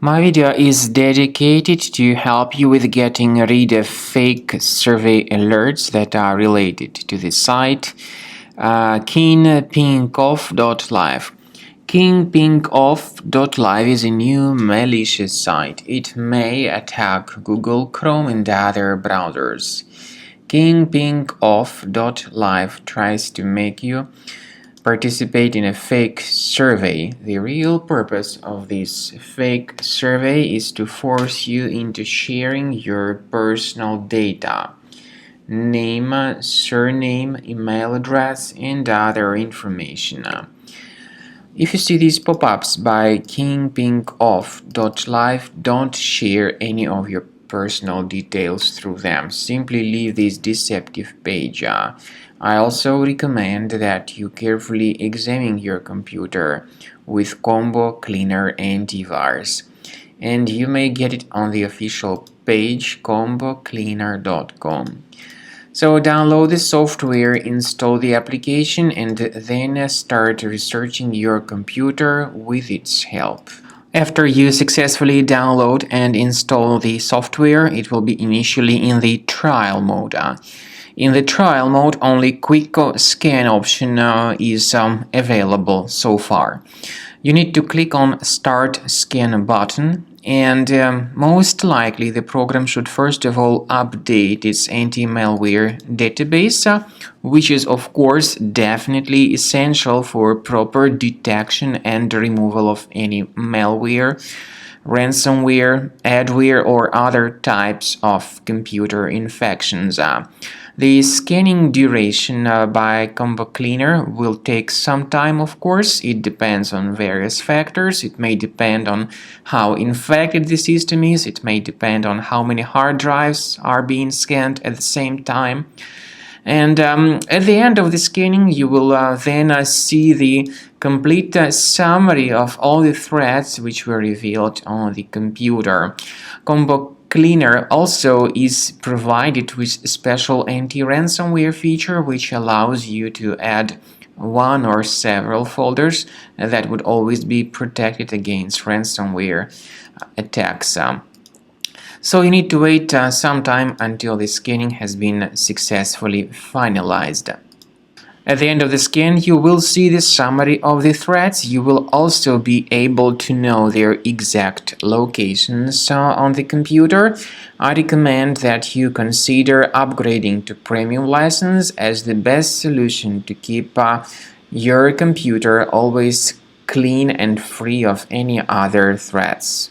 My video is dedicated to help you with getting rid of fake survey alerts that are related to the site Kinpinkof.live. Kinpinkof.live is a new malicious site. It may attack Google Chrome and other browsers. Kinpinkof.live tries to make you participate in a fake survey. The real purpose of this fake survey is to force you into sharing your personal data: name, surname, email address, and other information. If you see these pop-ups by Kinpinkof.live, don't share any of your personal details through them. Simply leave this deceptive page. I also recommend that you carefully examine your computer with Combo Cleaner antivirus, and you may get it on the official page combocleaner.com. So download the software, install the application, and then start researching your computer with its help. After you successfully download and install the software, it will be initially in the trial mode. In the trial mode, only quick scan option is available so far. You need to click on Start Scan button, and most likely the program should first of all update its anti-malware database, which is of course definitely essential for proper detection and removal of any malware, ransomware, adware, or other types of computer infections. The scanning duration by Combo Cleaner will take some time, of course. It depends on various factors. It may depend on how infected the system is. It may depend on how many hard drives are being scanned at the same time. And at the end of the scanning, you will then see the complete summary of all the threats which were revealed on the computer. Combo Cleaner also is provided with a special anti-ransomware feature which allows you to add one or several folders that would always be protected against ransomware attacks. So you need to wait some time until the scanning has been successfully finalized. At the end of the scan, you will see the summary of the threats. You will also be able to know their exact locations on the computer. I recommend that you consider upgrading to premium license as the best solution to keep your computer always clean and free of any other threats.